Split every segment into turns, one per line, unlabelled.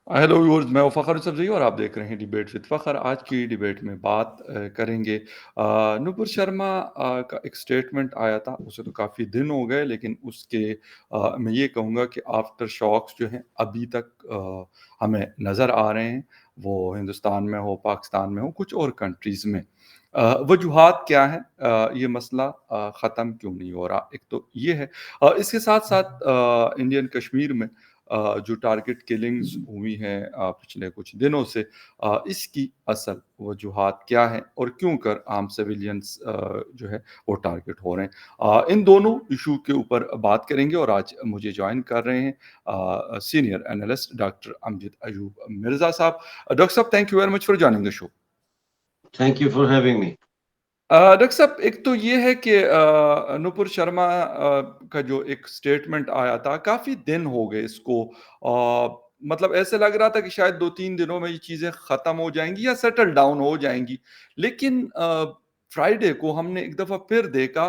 Hello viewers, मैं हूं फ़खर यूसुफ़ज़ई और आप देख रहे हैं डिबेट विद फ़खर। आज की डिबेट में बात करेंगे नुपुर शर्मा का एक स्टेटमेंट आया था, उसे तो काफ़ी दिन हो गए, लेकिन उसके मैं ये कहूँगा कि आफ्टर शॉक्स जो हैं अभी तक हमें नज़र आ रहे हैं। वो हिंदुस्तान में हो, पाकिस्तान में हो, कुछ और कंट्रीज़ में। वजूहात क्या हैं? ये मसला ख़त्म क्यों नहीं हो रहा? एक तो ये है। इसके साथ-साथ इंडियन कश्मीर में जो टारगेट किलिंग्स हुई हैं पिछले कुछ दिनों से, इसकी असल वजूहात क्या हैं और क्यों कर आम सिविलियंस जो है वो टारगेट हो रहे हैं। इन दोनों इशू के ऊपर बात करेंगे और आज मुझे जॉइन कर रहे हैं senior analyst doctor Amjad Ayub Mirza साहब। डॉक्टर साहब, thank you very much for joining the show.
Thank you for having me.
Doctor साहब, एक तो ये है कि नुपुर शर्मा का जो एक स्टेटमेंट आया था, काफ़ी दिन हो गए इसको। मतलब ऐसे लग रहा था कि शायद 2-3 दिनों में ये चीज़ें ख़त्म हो जाएँगी या सेटल डाउन हो जाएँगी। लेकिन फ्राइडे को हमने एक दफ़ा फिर देखा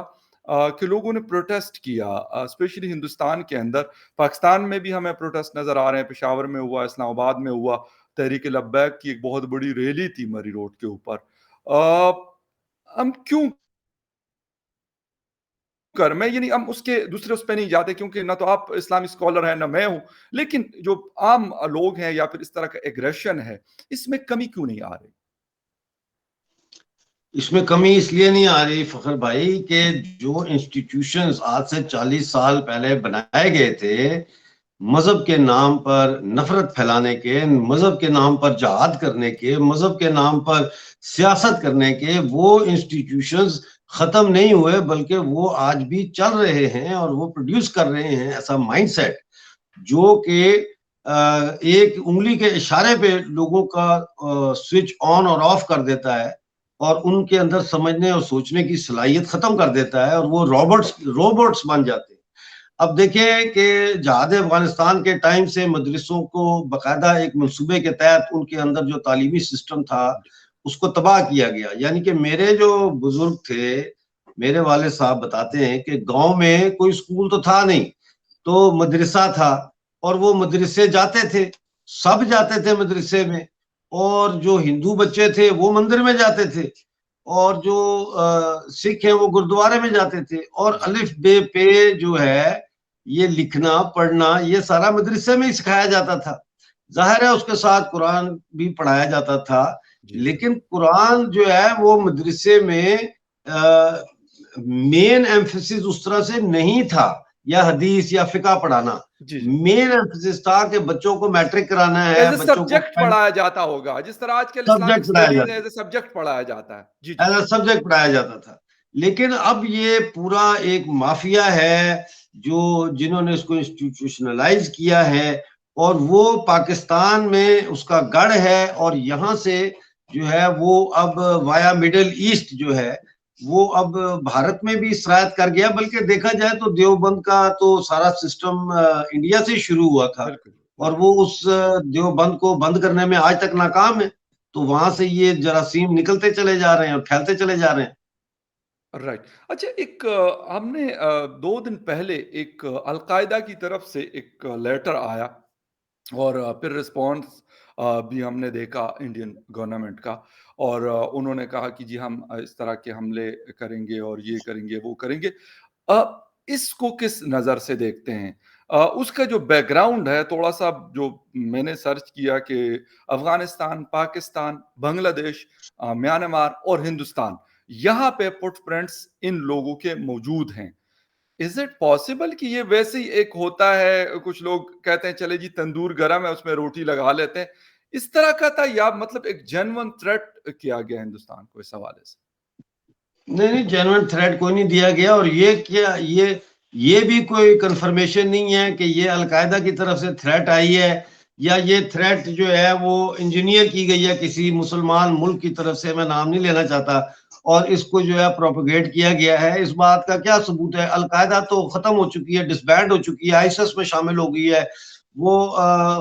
कि लोगों ने प्रोटेस्ट किया, स्पेशली हिंदुस्तान के अंदर। पाकिस्तान में भी हमें प्रोटेस्ट नज़र आ रहे हैं, पेशावर में हुआ, इस्लामाबाद में हुआ, तहरीक-ए-लब्बैक की एक बहुत बड़ी रैली थी मरी रोड के ऊपर। हम क्यों मैं ये नहीं, हम उसके दूसरे उस पे नहीं जाते क्योंकि ना तो आप इस्लामिक स्कॉलर हैं, ना मैं हूँ। लेकिन जो आम लोग हैं या फिर इस तरह का एग्रेशन है, इसमें कमी क्यों नहीं आ रही?
इसमें कमी इसलिए नहीं आ रही फखर भाई कि जो इंस्टीट्यूशंस आज से 40 साल पहले बनाए गए थे, मजहब के नाम पर नफरत फैलाने के, मजहब के नाम पर जहाद करने के, मजहब के नाम पर सियासत करने के, वो इंस्टीट्यूशंस खत्म नहीं हुए, बल्कि वो आज भी चल रहे हैं और वो प्रोड्यूस कर रहे हैं ऐसा माइंडसेट जो कि एक उंगली के इशारे पे लोगों का स्विच ऑन और ऑफ कर देता है और उनके अंदर समझने और सोचने की सलाहियत खत्म कर देता है और वो रोबोट्स रोबोट्स बन जाते हैं। अब देखिए कि जहाद अफगानिस्तान के टाइम से मदरसों को बकायदा एक मंसूबे के तहत उनके अंदर जो तालीमी सिस्टम था उसको तबाह किया गया। यानी कि मेरे जो बुजुर्ग थे, मेरे वाले साहब बताते हैं कि गांव में कोई स्कूल तो था नहीं, तो मदरसा था और वो मदरसे जाते थे, सब जाते थे मदरसे में, और जो हिंदू बच्चे थे वो मंदिर में जाते थे और जो सिख हैं वो गुरुद्वारे में जाते थे, और
जी,
अलिफ बे पे जो है ये लिखना पढ़ना ये सारा मदरसे में ही सिखाया जाता था। जाहिर है उसके साथ कुरान भी पढ़ाया जाता था,
जी,
लेकिन कुरान जो है वो मदरसे में मेन एम्फेसिस उस तरह से नहीं था, या हदीस या फिका पढ़ाना।
जी, जी।
मेन एम्फेसिस था कि बच्चों को मैट्रिक कराना
एज़
है,
अ
बच्चों को
सब्जेक्ट पढ़ाया जाता होगा, जिस तरह आजकल इस्लामिक
सब्जेक्ट पढ़ाया
स्टडीज़
जाता
एज़ अ सब्जेक्ट पढ़ाया जाता है। जी,
था,
जी।
एज अ सब्जेक्ट पढ़ाया जाता था। लेकिन अब ये पूरा एक माफिया है जो जिन्होंने इसको इंस्टीट्यूशनलाइज किया है, और वो पाकिस्तान में उसका गढ़ है, और यहाँ से जो है वो अब वाया मिडिल ईस्ट जो है वो अब भारत में भी सरायत कर गया। बल्कि देखा जाए तो देवबंद का तो सारा सिस्टम इंडिया से शुरू हुआ था,
बिल्कुल,
और वो
बिल्कुल।
उस देवबंद को बंद करने में आज तक नाकाम है। तो वहां से ये जरासीम निकलते चले जा रहे हैं और फैलते चले जा रहे हैं।
राइट। अच्छा, एक हमने 2 दिन पहले एक अल-कायदा की तरफ से एक लेटर आया और फिर रिस्पॉन्स भी हमने देखा इंडियन गवर्नमेंट का। और उन्होंने कहा कि जी हम इस तरह के हमले करेंगे और ये करेंगे, वो करेंगे। इसको किस नज़र से देखते हैं? उसका जो बैकग्राउंड है थोड़ा-सा, जो मैंने सर्च किया कि अफ़गानिस्तान, पाकिस्तान, बांग्लादेश, म्यांमार और हिंदुस्तान, यहाँ पे फुटप्रिंट्स इन लोगों के मौजूद हैं। इज़ इट पॉसिबल कि ये वैसे ही एक होता है, कुछ लोग कहते हैं चले जी तंदूर गरम है उसमें रोटी लगा लेते हैं, इस तरह का था या मतलब एक जेन्युइन थ्रेट किया गया हिंदुस्तान को इस हवाले से?
नहीं नहीं, जेन्युइन थ्रेट कोई नहीं दिया गया, और ये क्या ये भी कोई कंफर्मेशन नहीं है कि ये अलकायदा की तरफ से थ्रेट आई है, या ये थ्रेट जो है वो इंजीनियर की गई है किसी मुसलमान मुल्क की तरफ से। मैं नाम नहीं लेना चाहता, और इसको जो है प्रोपोगेट किया गया है। इस बात का क्या सबूत है? अलकायदा तो खत्म हो चुकी है, डिसबैंड हो चुकी है, आईएसएस में शामिल हो गई है। वो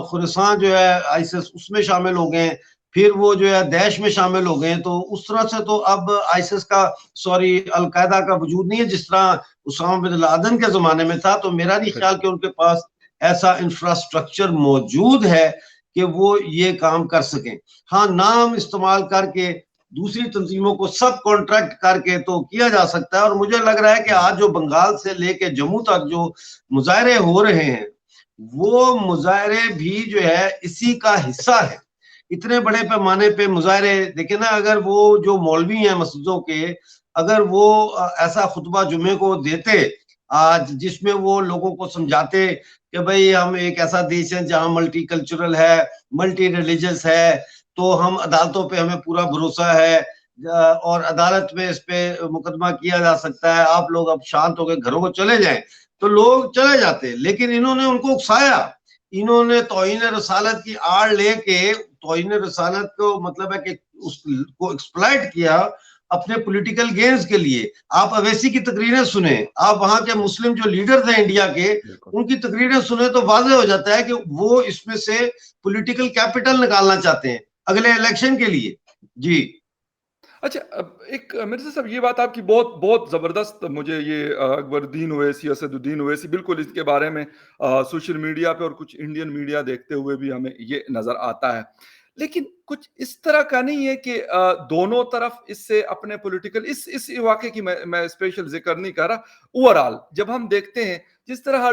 खुरासान जो है आईएसएस उसमें शामिल हो गए हैं, फिर वो जो है दैश में शामिल हो गए हैं। तो उस तरह से तो अब आईएसएस का, सॉरी, अलकायदा का वजूद नहीं है जिस तरह उसामा बिन लादेन के जमाने में था। तो मेरा नहीं ख्याल
बिल्कुल।
कि उनके पास ऐसा इंफ्रास्ट्रक्चर मौजूद है कि वो ये काम कर सकें। हाँ, नाम इस्तेमाल करके दूसरी तंजीमों को सब कॉन्ट्रैक्ट करके तो किया जा सकता है। और मुझे लग रहा है कि आज जो बंगाल से लेके जम्मू तक जो मुजाहरे हो रहे हैं, वो मुजाहरे भी जो है इसी का हिस्सा है। इतने बड़े पैमाने पे मुजाहरे देखे ना, अगर वो जो मौलवी हैं मस्जिदों के, अगर वो ऐसा खुतबा जुमे को देते आज, जिसमें वो लोगों को समझाते कि भाई हम एक ऐसा देश है जहां मल्टी कल्चरल है, मल्टी रिलीजियस है, तो हम अदालतों पे हमें पूरा भरोसा है, और अदालत में इस पे मुकदमा किया जा सकता है, आप लोग अब शांत होकर घरों को चले जाएं, तो लोग चले जाते। लेकिन इन्होंने उनको उकसाया, इन्होंने तौहीन रसालत की आड़ लेके तौहीन रसालत को मतलब है कि उसको एक्सप्लॉइट किया अपने पॉलिटिकल गेन्स के लिए। आप अवैसी की तकरीरें सुने, आप वहां के मुस्लिम जो लीडर्स हैं इंडिया के, उनकी तकरीरें सुने तो वाज़ेह हो जाता है कि वो इसमें से पॉलिटिकल कैपिटल निकालना चाहते हैं अगले इलेक्शन के लिए। जी
अच्छा, अब एक मिर्ज़ा साहब, ये बात आपकी बहुत बहुत ज़बरदस्त, मुझे ये अकबरुद्दीन ओवैसी, असदुद्दीन ओवैसी, बिल्कुल इसके बारे में सोशल मीडिया पे और कुछ इंडियन मीडिया देखते हुए भी हमें ये नज़र आता है। लेकिन कुछ इस तरह का नहीं है कि दोनों तरफ इससे अपने पॉलिटिकल, इस वाक़ये की मैं स्पेशल ज़िक्र नहीं कर रहा, ओवरऑल जब हम देखते हैं जिस तरह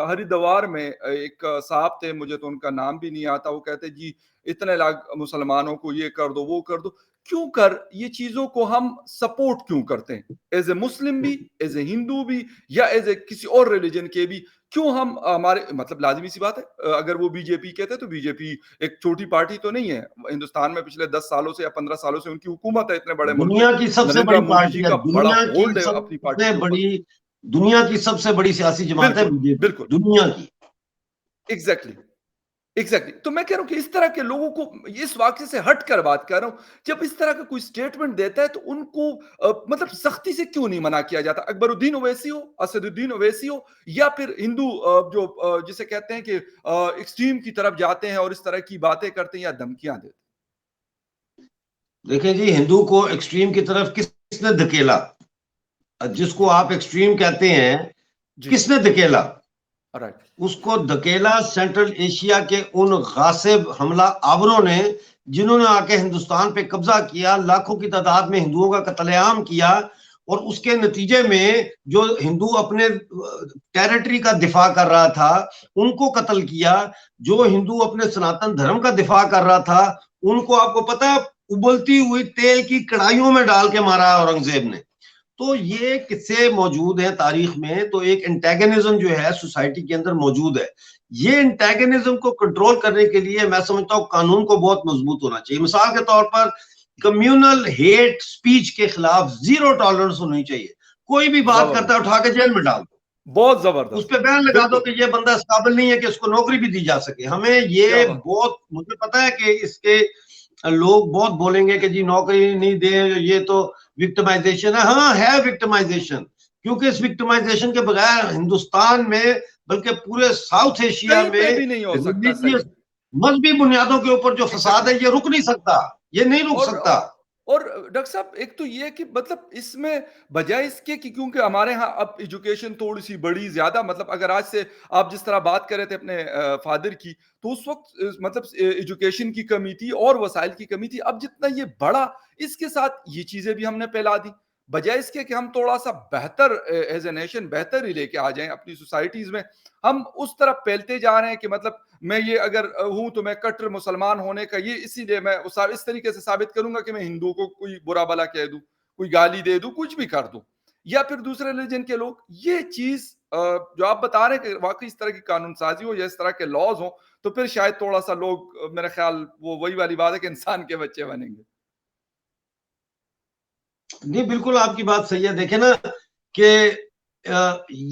हरिद्वार में एक साहब थे, मुझे तो उनका नाम भी नहीं आता, वो कहते जी इतने लाख मुसलमानों को ये कर दो, वो कर दो। क्यों कर ये चीज़ों को हम सपोर्ट क्यों करते हैं? एज़ ए मुस्लिम भी, एज़ ए हिंदू भी, या एज़ ए किसी और रिलिजन के भी, क्यों हम हमारे मतलब लाज़िमी सी बात है, अगर वो बीजेपी कहते हैं तो बीजेपी एक छोटी पार्टी तो नहीं है। हिंदुस्तान में पिछले 10 सालों से या 15 सालों से उनकी हुकूमत है इतने बड़े मुल्क में।
दुनिया की सबसे
नरेंद्र
बड़ी
मोदी जी
पार्टी है,
का बड़ा होल्ड है अपनी पार्टी के ऊपर।
दुनिया की सबसे बड़ी सियासी जमात है
बिल्कुल,
बीजेपी,
बिल्कुल।
दुनिया की।
एग्ज़ैक्टली। Exactly exactly. तो मैं कह रहा हूं कि इस तरह के लोगों को, इस वाक्य से हट कर बात कर रहा हूं, जब इस तरह का कोई स्टेटमेंट देता है तो उनको मतलब सख्ती से क्यों नहीं मना किया जाता? अकबरुद्दीन ओवैसी हो, असदुद्दीन ओवैसी हो, या फिर हिंदू जो जिसे कहते हैं कि एक्सट्रीम की तरफ जाते हैं और इस तरह की बातें करते हैं या धमकियां देते
देखिए जी, हिंदू को एक्सट्रीम की तरफ किसने धकेला? जिसको आप एक्सट्रीम कहते हैं,
हैं? जी।
किसने धकेला?
राइट।
उसको धकेला सेंट्रल एशिया के उन गासिब हमला आवरों ने, जिन्होंने आके हिंदुस्तान पे कब्जा किया, लाखों की तादाद में हिंदुओं का कत्लेआम किया, और उसके नतीजे में जो हिंदू अपने टेरिटरी का दिफा कर रहा था उनको कत्ल किया, जो हिंदू अपने सनातन धर्म का दिफा कर रहा था उनको, आपको पता है, उबलती हुई तेल की कढ़ाइयों में डाल के मारा औरंगजेब ने। तो ये किस्से मौजूद हैं तारीख में। तो एक एंटेगनिज्म जो है सोसाइटी के अंदर मौजूद है। ये एंटेगनिज्म को कंट्रोल करने के लिए मैं समझता हूँ कानून को बहुत मजबूत होना चाहिए। मिसाल के तौर पर कम्युनल हेट स्पीच के खिलाफ जीरो टॉलरेंस होनी चाहिए। कोई भी बात करता है
जबरदस्त।
उठा के जेल में डाल दो,
बहुत
उस
जबरदस्त।
पर बैन लगा दो
बिल्कुल।
कि ये बंदा इस काबिल नहीं है कि उसको नौकरी भी दी जा सके। हमें
क्या
ये
बात।
बहुत, मुझे पता है कि इसके लोग बहुत बोलेंगे कि जी नौकरी नहीं दे, ये तो विक्टिमाइजेशन है। हाँ है विक्टिमाइजेशन, क्योंकि इस विक्टिमाइजेशन के बगैर हिंदुस्तान में, बल्कि पूरे साउथ एशिया
कहीं पे
में
भी नहीं हो सकता,
रिलीजियस
सही।
मजहबी बुनियादों के ऊपर जो फसाद
एग्जैक्टली
है ये रुक नहीं सकता, ये नहीं रुक
और
सकता।
और और डॉक्टर साहब, एक तो ये कि मतलब इसमें बजाय इसके कि, क्योंकि हमारे यहाँ अब एजुकेशन थोड़ी सी बड़ी ज्यादा, मतलब अगर आज से आप जिस तरह बात कर रहे थे अपने फादर की, तो उस वक्त मतलब एजुकेशन की कमी थी और वसाइल की कमी थी। अब जितना ये बढ़ा, इसके साथ ये चीजें भी हमने फैला दी, बजाय इसके कि हम थोड़ा सा बेहतर एज ए नेशन बेहतर ही लेके आ जाएं अपनी सोसाइटीज में, हम उस तरफ फैलते जा रहे हैं कि मतलब मैं ये अगर हूं तो मैं कट्टर मुसलमान होने का ये इसीलिए मैं इस तरीके से साबित करूंगा कि मैं हिंदू को कोई बुरा भला कह दूं, कोई गाली दे दूं, कुछ भी कर दूं। या फिर दूसरे रिलीजन के लोग ये चीज जो आप बता रहे हैं कि वाकई इस तरह की कानून साजी हो या इस तरह के लॉज हो, तो फिर शायद थोड़ा सा लोग मेरा ख्याल वो वही वाली बात है कि इंसान के बच्चे बनेंगे।
नहीं, बिल्कुल आपकी बात सही है। देखे ना कि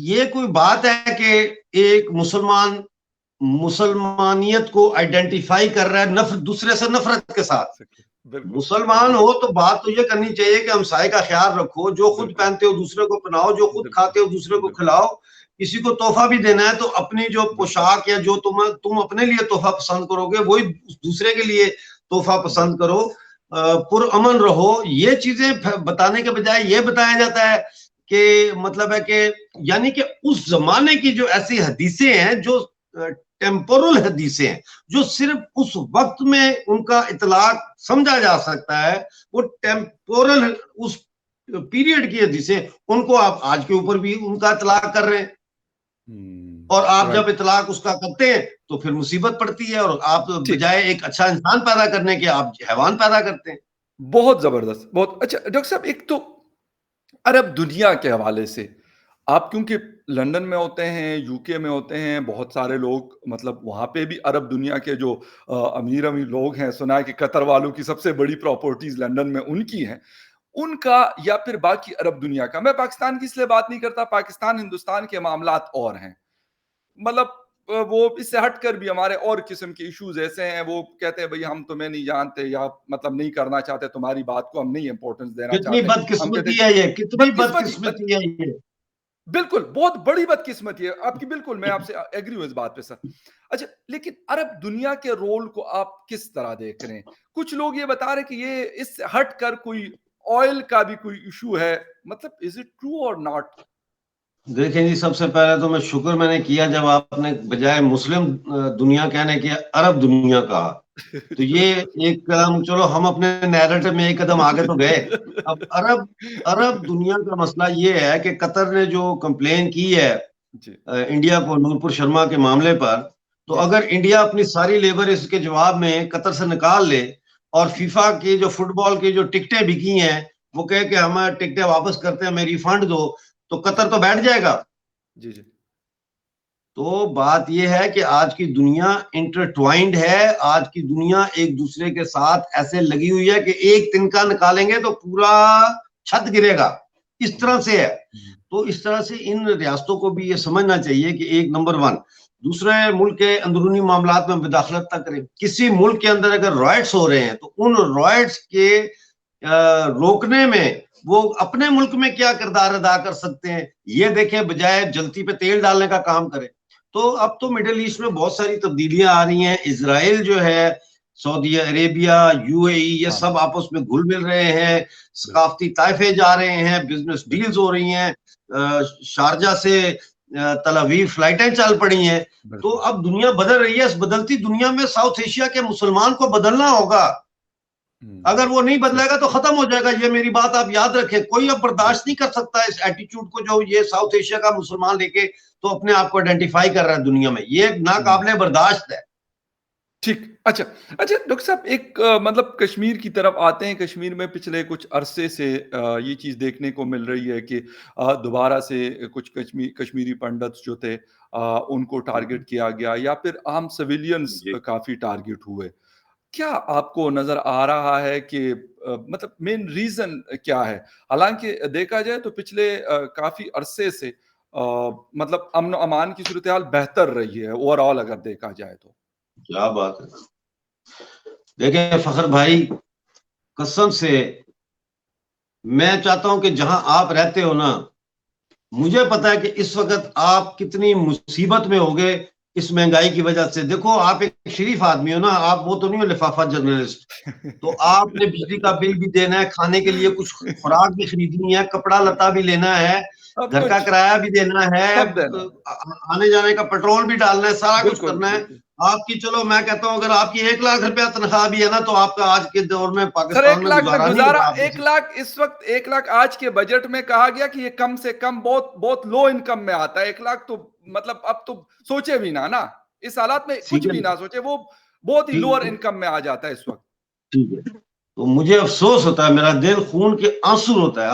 ये कोई बात है कि एक मुसलमान मुसलमानियत को आइडेंटिफाई कर रहा है नफरत, दूसरे से नफरत के साथ।
बिल्कुल
मुसलमान
बिल्कुल
हो तो बात तो ये करनी चाहिए कि हमसाये का ख्याल रखो, जो खुद
बिल्कुल
पहनते हो दूसरे को पहनाओ, जो खुद
बिल्कुल
खाते हो दूसरे को
बिल्कुल
खिलाओ। किसी को तोहफा भी देना है तो अपनी जो
बिल्कुल
पोशाक या जो तुम अपने लिए तोहफा पसंद करोगे वही दूसरे के लिए तोहफा पसंद
बिल्कुल
करो। पुरअमन रहो। ये चीजें बताने के बजाय ये बताया जाता है कि मतलब है कि, यानी कि उस जमाने की जो ऐसी हदीसें हैं जो टेम्पोरल हदीसें हैं, जो सिर्फ उस वक्त में उनका इतलाक समझा जा सकता है, वो टेम्पोरल उस पीरियड की हदीसें, उनको आप आज के ऊपर भी उनका इतलाक कर रहे हैं। और आप जब
राइट।
इतलाक उसका करते हैं तो फिर मुसीबत पड़ती है, और आप
ठीक।
बजाय एक अच्छा इंसान पैदा करने के आप हैवान पैदा करते हैं।
बहुत जबरदस्त, बहुत अच्छा। डॉक्टर साहब, एक तो अरब दुनिया के हवाले से, आप क्योंकि लंदन में होते हैं, यूके में होते हैं, बहुत सारे लोग मतलब वहाँ पे भी अरब दुनिया के जो अमीर-अमीर लोग हैं, सुना है कि कतर वालों की सबसे बड़ी प्रॉपर्टीज़ लंदन में उनकी हैं। उनका या फिर बाकी अरब दुनिया का, मैं पाकिस्तान की इसलिए बात नहीं करता, पाकिस्तान, हिंदुस्तान के मामलात और हैं। मतलब वो इससे हटकर भी हमारे और किस्म के इश्यूज़ ऐसे हैं, वो कहते हैं भई हम तुम्हें नहीं जानते या मतलब नहीं करना चाहते, तुम्हारी बात को हम नहीं इम्पोर्टेंस देना
कितनी
चाहते। हम कहते
बदकिस्मती
हैं
है ये, कितनी
बदकिस्मती
बदकिस्मती है ये।
बिल्कुल, बहुत बड़ी बदकिस्मती है आपकी, बिल्कुल मैं आपसे एग्री हूँ इस बात पे सर। अच्छा, लेकिन अरब दुनिया के रोल को आप किस तरह देख रहे हैं? कुछ लोग ये बता रहे हैं कि ये इससे हटकर कोई ऑयल का भी कोई इश्यू है, मतलब इज़ इट ट्रू और नॉट?
देखें जी, सबसे पहले तो मैं शुक्र मैंने किया जब आपने बजाय मुस्लिम दुनिया कहने के अरब दुनिया कहा। तो ये एक कदम, चलो हम अपने नैरेटिव में एक कदम आगे तो गए। अब अरब अरब दुनिया का मसला ये है कि कतर ने जो कंप्लेन की है
जी,
इंडिया को नूरपुर शर्मा के मामले पर, तो
जी,
अगर इंडिया अपनी सारी लेबर इसके जवाब में कतर से निकाल ले, और
जी,
फीफा की जो फुटबॉल की जो टिकटें बिकी हैं वो कहे कि हमें टिकटें वापस करते हैं, हमें रिफंड दो, तो
जी,
कतर तो बैठ जाएगा।
जी, जी।
तो बात यह है कि आज की दुनिया इंटरट्वाइंड है, आज की दुनिया एक दूसरे के साथ ऐसे लगी हुई है कि एक तिनका निकालेंगे तो पूरा छत गिरेगा, इस
हुँ,
तरह से है।
हुँ,
तो इस तरह से इन रियासतों को भी ये समझना चाहिए कि एक नंबर वन, दूसरे मुल्क के अंदरूनी मामलात में मुदाखलत ना करें। किसी मुल्क के अंदर अगर रॉयट्स हो रहे हैं तो उन रॉयट्स के रोकने में वो अपने मुल्क में क्या किरदार अदा कर सकते हैं ये देखें, बजाय जलती पे तेल डालने का काम करें। तो अब तो मिडिल ईस्ट में बहुत सारी तब्दीलियां आ रही हैं। इजराइल जो है, सऊदी अरेबिया, यूएई, ये
हाँ,
सब आपस में घुल मिल रहे हैं,
बिल्कुल,
सकाफती ताइफे जा रहे हैं, बिजनेस डील्स
बिल्कुल,
हो रही हैं, शारजा से तल अवीव फ्लाइटें चल पड़ी हैं। तो
बिल्कुल।
अब दुनिया बदल रही है, इस बदलती दुनिया में साउथ एशिया के मुसलमान को बदलना होगा।
हुँ,
अगर वो नहीं
सही,
बदलेगा तो खत्म हो जाएगा। ये मेरी बात आप याद रखें, कोई अब बर्दाश्त
बिल्कुल।
नहीं कर सकता इस एटीट्यूड को जो ये साउथ एशिया का मुसलमान लेके तो अपने आप को आइडेंटिफाई कर रहा है दुनिया में, ये
हुँ।
नाकाबिले बर्दाश्त है।
ठीक। अच्छा, अच्छा डॉक्टर साहब, एक मतलब कश्मीर की तरफ आते हैं। कश्मीर में पिछले कुछ अरसे से ये चीज़ देखने को मिल रही है कि दोबारा से कुछ कश्मीरी पंडित्स जो थे उनको टारगेट किया गया या फिर आम सिविलियंस
जी।
काफ़ी टारगेट हुए। क्या आपको नज़र आ रहा है कि मतलब मेन रीज़न क्या है? हालाँकि देखा जाए तो पिछले काफ़ी अरसे से मतलब अमन-अमान की सूरत-ए-हाल बेहतर रही है ओवरऑल अगर देखा जाए तो।
क्या बात है। देखिए फखर भाई, कसम से मैं चाहता हूं कि जहां आप रहते हो ना, मुझे पता है कि इस वक्त आप कितनी मुसीबत में होगे इस महंगाई की वजह से। देखो, आप एक शरीफ आदमी हो ना, आप वो तो नहीं हो लिफाफा जर्नलिस्ट। तो आपने बिजली का बिल भी देना है, खाने के लिए कुछ खुराक भी खरीदनी है, कपड़ा लता भी लेना है,
सब
घर का
कुछ,
किराया भी देना है,
सब देना है।
आने जाने का पेट्रोल भी डालना है, सारा कुछ
बिल्कुल,
करना है।
बिल्कुल।
आपकी, चलो मैं कहता हूँ, अगर आपकी 1 लाख रुपया तनख्वाह भी है ना, तो आपका आज के दौर में
सर
पाकिस्तान
1
में
लाख में
गुजारा नहीं
गुज़ारा,
होगा। आप
1 लाख इस वक़्त 1 लाख आज के बजट में कहा गया कि ये कम से कम बहुत बहुत लो इनकम में आता है। 1 लाख तो मतलब अब तो सोचे भी ना। इस हालात में कुछ
सीधे,
भी ना सोचे, वो बहुत ही लोअर
ठीक
इनकम में आ जाता है इस वक़्त।
ठीक है। तो मुझे अफसोस होता है, मेरा दिल खून के आंसू होता है।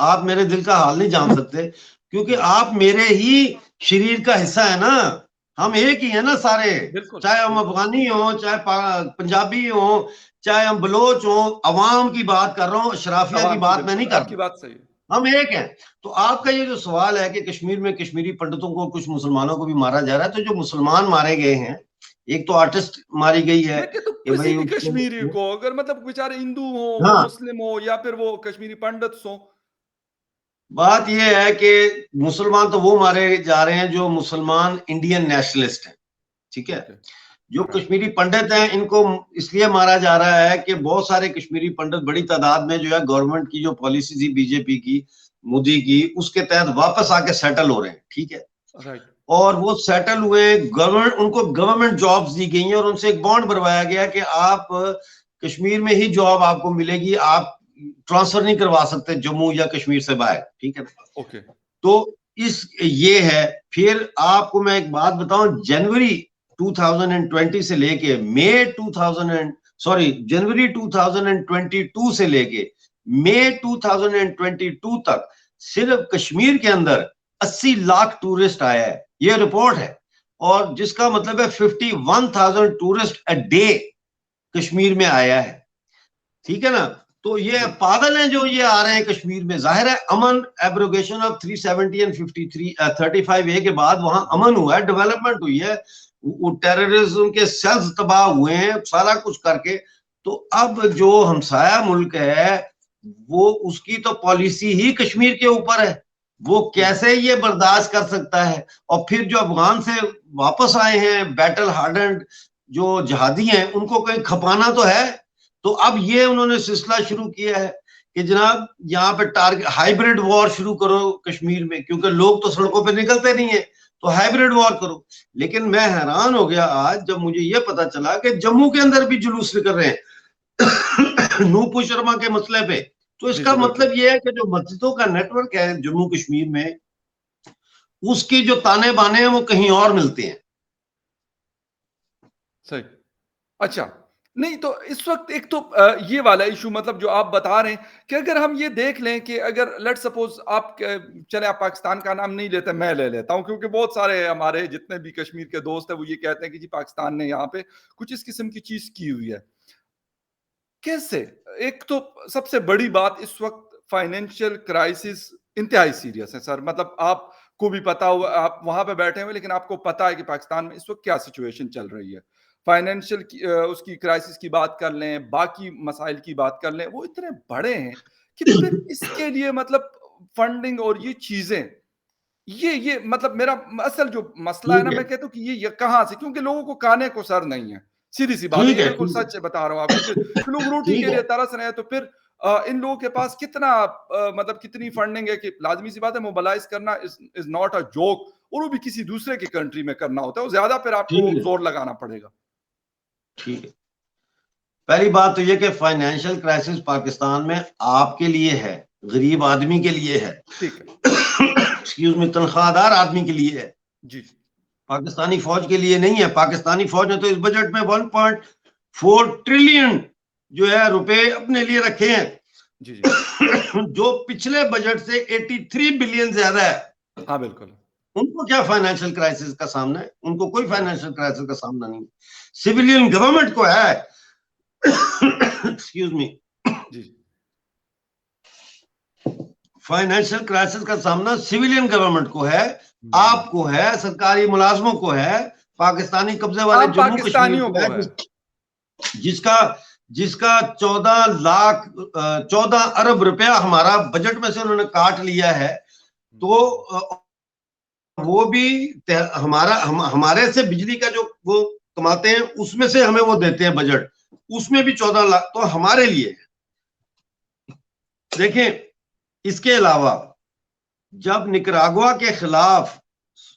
आप मेरे दिल का हाल नहीं जान सकते, क्योंकि
हुँ,
आप मेरे ही शरीर का हिस्सा है ना। हम एक ही है ना सारे,
बिल्कुल,
चाहे हम
बिल्कुल।
अफगानी हो, चाहे पंजाबी हो, चाहे हम बलोच हो। अवाम की बात कर रहा हूँ, अशराफिया की
आवाम की
बात मैं नहीं
बिल्कुल,
कर
आपकी
रहा।
बात सही है।
हम एक हैं। तो आपका ये जो सवाल है कि कश्मीर में कश्मीरी पंडितों को, कुछ मुसलमानों को भी मारा जा रहा है, तो जो मुसलमान मारे गए हैं, एक तो आर्टिस्ट मारी गई है
मैं कहता हूँ
कि
किसी
भाई
भी कश्मीरी
उसको,
को, अगर मतलब बेचारे हिंदू हो, वो
हाँ,
मुस्लिम हो या फिर वो कश्मीरी पंडित्स हों।
बात यह है कि मुसलमान तो वो मारे जा रहे हैं जो मुसलमान इंडियन नेशनलिस्ट हैं, ठीक है।
ओके,
जो
राइट,
कश्मीरी पंडित हैं, इनको इसलिए मारा जा रहा है कि बहुत सारे कश्मीरी पंडित बड़ी तादाद में जो है गवर्नमेंट की जो पॉलिसी थी बीजेपी की, मोदी की, उसके तहत वापस आके सेटल हो रहे हैं, ठीक है।
राइट।
और वो सेटल हुए, गवर्नमेंट उनको गवर्नमेंट जॉब्स दी गई हैं और उनसे एक बॉन्ड बनवाया गया कि आप कश्मीर में ही जॉब आपको मिलेगी, आप ट्रांसफर नहीं करवा सकते जम्मू या कश्मीर से बाहर, ठीक है।
ओके।
तो ये है। फिर आपको मैं एक बात बताऊं, जनवरी 2020 से लेके जनवरी 2022 से लेके मई 2022 तक सिर्फ कश्मीर के अंदर 80 लाख टूरिस्ट आया है, ये रिपोर्ट है। और जिसका मतलब है 51,000 टूरिस्ट अ डे कश्मीर में आया है, ठीक है ना। तो ये
जी
पागल हैं जो ये आ रहे हैं कश्मीर में। जाहिर है अमन, एब्रोगेशन ऑफ 370 एंड 35A के बाद वहां अमन हुआ है, डेवलपमेंट हुई है, वो टेररिज्म के सेल्स तबाह हुए हैं, सारा कुछ करके। तो अब जो हमसाया मुल्क है वो, उसकी तो पॉलिसी ही कश्मीर के ऊपर है, वो कैसे ये बर्दाश्त कर सकता है। और फिर जो अफगान से वापस आए हैं बैटल हार्डेंड जो जहादी हैं, उनको कहीं खपाना तो है। तो अब ये उन्होंने सिलसिला शुरू किया है कि जनाब यहाँ पे टारगेट हाइब्रिड वॉर शुरू करो कश्मीर में, क्योंकि लोग तो सड़कों पे निकलते नहीं है, तो हाइब्रिड वॉर करो। लेकिन मैं हैरान हो गया आज जब मुझे ये पता चला कि जम्मू के अंदर भी जुलूस निकल रहे हैं नूपुर शर्मा के मसले पे। तो
जी
इसका
जी बिल्कुल
मतलब ये है कि जो मस्जिदों का नेटवर्क है जम्मू कश्मीर में, उसकी जो ताने बाने हैं वो कहीं और मिलते हैं।
सही। अच्छा, नहीं तो इस वक़्त एक तो ये वाला इश्यू मतलब जो आप बता रहे हैं कि अगर हम ये देख लें कि अगर लेट्स सपोज़ आप क चलें आप पाकिस्तान का नाम नहीं लेते, मैं ले लेता हूँ क्योंकि बहुत सारे हमारे जितने भी कश्मीर के दोस्त हैं वो ये कहते हैं कि जी पाकिस्तान ने यहाँ पे कुछ इस किस्म की चीज़ की हुई है। कैसे? एक तो सबसे बड़ी बात इस वक़्त फाइनेंशियल क्राइसिस इंतहाई सीरियस है सर। मतलब आपको भी पता होगा, आप वहाँ पे बैठे हुए लेकिन आपको पता है कि पाकिस्तान में इस वक़्त क्या सिचुएशन चल रही है। फाइनेंशियल की उसकी क्राइसिस की बात कर लें, बाकी मसाइल की बात कर लें, वो इतने बड़े हैं कि फिर इसके लिए मतलब फंडिंग और ये चीज़ें, ये मतलब मेरा असल जो मसला है ना,
ठीक है,
मैं कहता हूँ कि ये कहाँ से, क्योंकि लोगों को खाने को सर नहीं है। सीधी-सी बात है,
ठीक
ये
है,
बिल्कुल
ठीक है,
सच बता रहा हूँ आपको कि लोग रोटी
ठीक
के
है,
लिए तरस रहे हैं, तो फिर इन लोगों के पास कितना मतलब कितनी फंडिंग है कि लाज़मी-सी बात है मोबिलाइज़ करना इज़ नॉट अ जोक, और वो भी किसी दूसरे की कंट्री में करना होता है, वो ज़्यादा फिर आपको
ठीक है,
ज़ोर लगाना पड़ेगा।
ठीक है। पहली बात तो ये कि फाइनेंशियल क्राइसिस पाकिस्तान में आपके लिए है, गरीब आदमी के लिए है,
ठीक है।
एक्सक्यूज में तनख्वाहदार आदमी के लिए है,
जी,
पाकिस्तानी फौज के लिए नहीं है। पाकिस्तानी फौज ने तो इस बजट में 1.4 ट्रिलियन जो है रुपए अपने लिए रखे हैं
जी, जी।
जो पिछले बजट से 83 बिलियन ज्यादा है।
हाँ, बिल्कुल।
उनको क्या फाइनेंशियल क्राइसिस का सामना है? उनको कोई
राइट।
फाइनेंशियल क्राइसिस का सामना नहीं है। सिविलियन गवर्नमेंट को है एक्सक्यूज मी,
जी।
फाइनेंशियल क्राइसिस का सामना सिविलियन गवर्नमेंट को है,
हुँ।
आपको है, सरकारी मुलाजमों को है, पाकिस्तानी कब्जे वाले
आम
जम्मू कश्मीर
पाकिस्तानियों
को है,
को है।
जिसका जिसका 14 अरब रुपया हमारा बजट में से उन्होंने काट लिया है। तो वो भी हमारे से बिजली का जो वो कमाते हैं उसमें से हमें वो देते हैं बजट, उसमें भी 14 लाख तो हमारे लिए है। देखें, इसके अलावा जब निकरागुआ के खिलाफ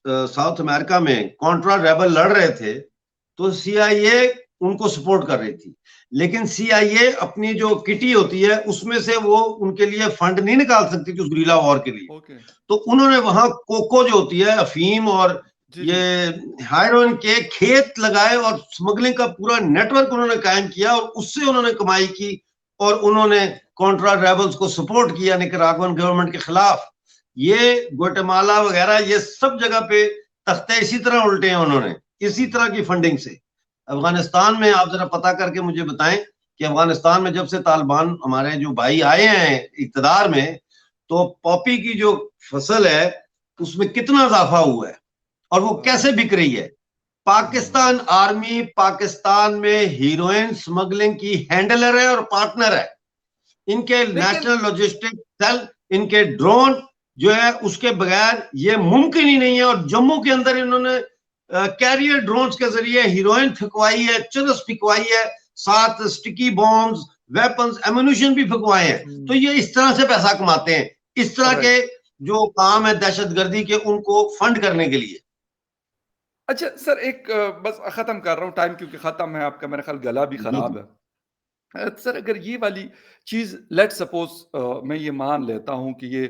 साउथ अमेरिका में कॉन्ट्रा रेबल लड़ रहे थे तो सीआईए उनको सपोर्ट कर रही थी, लेकिन सीआईए अपनी जो किटी होती है उसमें से वो उनके लिए फंड नहीं निकाल सकती थी उस गुरिल्ला वॉर के लिए।
ओके।
तो उन्होंने वहां कोको जो होती है अफीम और
जी,
ये
जी।
हेरोइन के खेत लगाए और स्मगलिंग का पूरा नेटवर्क उन्होंने कायम किया और उससे उन्होंने कमाई की और उन्होंने कॉन्ट्रा रेबल्स को सपोर्ट किया निकरागुअन गवर्नमेंट के खिलाफ। ये ग्वाटेमाला वगैरह ये सब जगह पे तख्ते इसी तरह उल्टे हैं उन्होंने, इसी तरह की फंडिंग से।
ओके।
अफगानिस्तान में आप जरा पता करके मुझे बताएं कि अफगानिस्तान में जब से तालिबान हमारे जो भाई आए हैं इक़्तिदार में, तो पॉपी की जो फसल है उसमें कितना इजाफा हुआ है और वो
अ,
कैसे बिक रही है।
हुँ।
पाकिस्तान आर्मी पाकिस्तान में हीरोइन स्मगलिंग की हैंडलर है और पार्टनर है। इनके
लेकिन
नेशनल लॉजिस्टिक सेल, इनके ड्रोन जो है उसके बगैर ये मुमकिन ही नहीं है। और जम्मू के अंदर इन्होंने कैरियर ड्रोन्स के जरिए हीरोइन फिकवाई है, चरस फिकवाई है, साथ स्टिकी बॉम्ब्स, वेपन्स, एम्यूनिशन भी फिकवाए हैं। तो
हुँ,
ये इस तरह से पैसा कमाते हैं, इस तरह के
राइट।
जो काम है दहशतगर्दी के उनको फंड करने के लिए।
अच्छा सर एक बस ख़त्म कर रहा हूँ, टाइम क्योंकि ख़त्म है आपका, मेरा ख़्याल गला भी ख़राब
बिल्कुल।
है। सर अगर ये वाली चीज़ लेट्स सपोज़ मैं ये मान लेता हूँ कि ये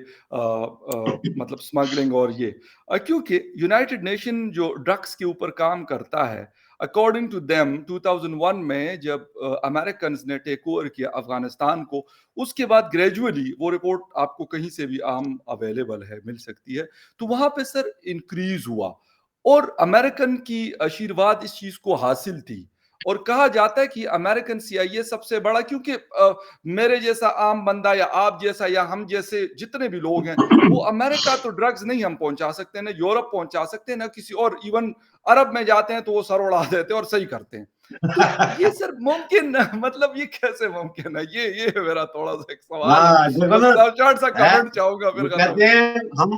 मतलब स्मगलिंग और ये क्योंकि यूनाइटेड नेशन जो ड्रग्स के ऊपर काम करता है, अकॉर्डिंग टू देम 2001 में जब अमेरिकन्स ने टेक ओवर किया अफ़गानिस्तान को, उसके बाद ग्रेजुअली वो रिपोर्ट आपको कहीं से भी आम अवेलेबल है, मिल सकती है। तो वहाँ पे सर इंक्रीज़ हुआ और अमेरिकन की आशीर्वाद इस चीज़ को हासिल थी। और कहा जाता है कि अमेरिकन सीआईए सबसे बड़ा क्योंकि मेरे जैसा आम बंदा या आप जैसा या हम जैसे जितने भी लोग हैं, वो अमेरिका तो ड्रग्स नहीं हम पहुंचा सकते, ना यूरोप पहुंचा सकते, ना किसी और इवन अरब में जाते हैं तो वो सर उड़ा देते हैं और सही करते हैं। तो ये सर मुमकिन मतलब ये कैसे मुमकिन है? ये मेरा थोड़ा-सा एक सवाल है।
हाँ, देखो
बस
ना
शॉर्ट सा
है,
कमेंट चाहूँगा
वो
फिर खत्म।
कहते हैं हम,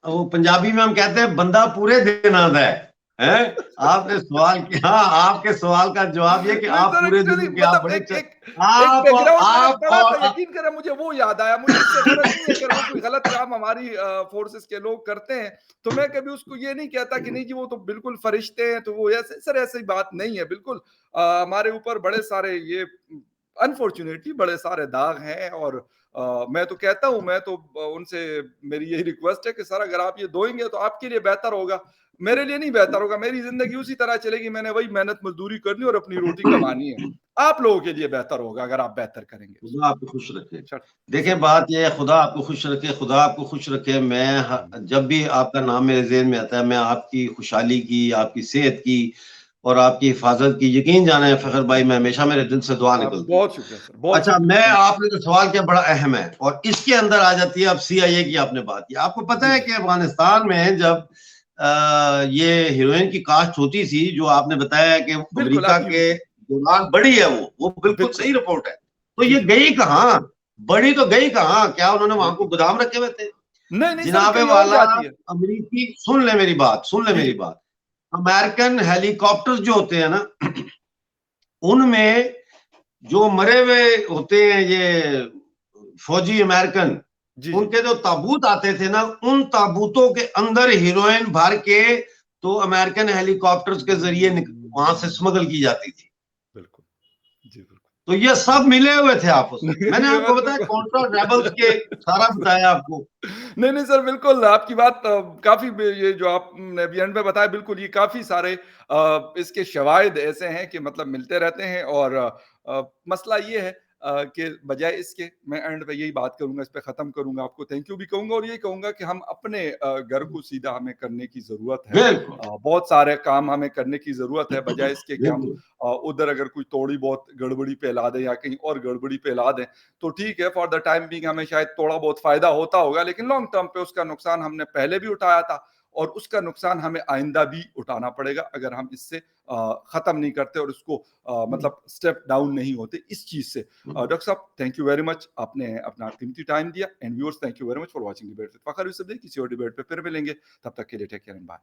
वो पंजाबी में हम कहते हैं बंदा पूरे दिन आंदा है? आपने सवाल किया, आपके सवाल का जवाब ये कि
नहीं
आप
सर
पूरे
एक्चुअली
दिन के आप
मतलब
बड़े
एक एक एक
आप
बैकग्राउंड मैंने
आप
पढ़ा था,
और
यकीन करें मुझे वो याद आया। मुझे इससे फ़र्क नहीं है अगर वो कोई गलत काम हमारी फ़ोर्सेस के लोग करते हैं, तो मैं कभी उसको ये नहीं कहता कि नहीं जी वो तो बिल्कुल फरिश्ते हैं, तो वो ऐसे सर ऐसी बात नहीं है बिल्कुल। हमारे ऊपर बड़े सारे ये अनफॉर्च्यूनेटली बड़े सारे दाग हैं और मैं तो कहता हूँ मैं तो उनसे मेरी यही रिक्वेस्ट है कि सर अगर आप ये धोएँगे तो आपके लिए बेहतर होगा। मेरे लिए नहीं बेहतर होगा, मेरी ज़िंदगी उसी तरह चलेगी, मैंने वही मेहनत मज़दूरी करनी और अपनी रोटी कमानी है। आप लोगों के लिए बेहतर होगा अगर आप बेहतर करेंगे उसको।
खुदा आपको खुश रखे।
शट
देखें,
शुक्रिया।
बात ये है, खुदा आपको खुश रखे, खुदा आपको खुश रखे। मैं
हुँ,
जब भी आपका नाम मेरे ज़हन में आता है, मैं आपकी खुशहाली की, आपकी सेहत की और आपकी हिफाज़त की, यकीन जाने फ़खर भाई, मैं हमेशा मेरे दिल से दुआ निकलती है।
बहुत शुक्रिया सर, बहुत
अच्छा,
शुक्रिया,
मैं
थैंक
आपने जो सवाल किया बड़ा अहम है और इसके अंदर आ जाती है अब सीआईए की आपने बात की। आपको
यू।
पता
जी,
है
जी।
कि अफ़गानिस्तान में जब ये हेरोइन की काश्त होती थी, जो आपने बताया कि
बिल्कुल,
अमेरिका
आप
के दौरान बढ़ी है वो बिल्कुल
बिल्कुल।
सही रिपोर्ट है। तो
जी,
ये
जी,
गई कहाँ? बढ़ी तो गई कहाँ? क्या उन्होंने वहाँ को
बिल्कुल।
गोदाम रखे हुए थे?
नहीं, नहीं सर
जनाबे
कहीं और
वाला
जाती है।
अमेरिकी, सुन ले मेरी बात, सुन ले
जी,
मेरी
जी।
बात। अमेरिकन हेलीकॉप्टर्स जो होते हैं ना, उनमें जो मरे हुए होते हैं ये फौजी अमेरिकन,
जी, जी।
उनके जो ताबूत आते थे ना, उन ताबूतों के अंदर हीरोइन भर के तो अमेरिकन हेलीकॉप्टर्स के जरिए वहां से स्मगल की जाती थी।
बिल्कुल। जी, बिल्कुल।
तो ये सब मिले हुए थे आपस में। मैंने
ये
आपको
बात
बताया
बिल्कुल
कॉन्ट्रा रेबल्स के, सारा बताया आपको।
नहीं, नहीं सर बिल्कुल आपकी बात काफ़ी ब ये जो आपने अभी एंड में बताया बिल्कुल ये काफ़ी सारे इसके शवाहिद ऐसे हैं कि मतलब मिलते रहते हैं और मसला ये है कि बजाए इसके मैं एंड पे यही बात करूँगा, इस पे ख़त्म करूँगा, आपको थैंक यू भी कहूँगा और यही कहूँगा कि हम अपने घर को सीधा हमें करने की ज़रूरत है।
बिल्कुल,
बहुत सारे काम हमें करने की ज़रूरत है बजाए इसके कि हम
बिल्कुल।
उधर अगर कोई थोड़ी बहुत गड़बड़ी फैला दें या कहीं और गड़बड़ी फैला दें तो ठीक है फॉर द टाइम बीइंग हमें शायद थोड़ा बहुत फायदा होता होगा लेकिन लॉन्ग टर्म पे उसका नुकसान हमने पहले भी उठाया था और उसका नुकसान हमें आइंदा भी उठाना पड़ेगा अगर हम इससे खत्म नहीं करते और उसको मतलब स्टेप डाउन नहीं होते इस चीज से। डॉक्टर साहब थैंक यू वेरी मच, आपने अपना कीमती टाइम दिया and viewers thank you very much for watching debate with Fakhar Yusuf. किसी और डिबेट पे फिर मिलेंगे, तब तक के लिए टेक केयर एंड बाय।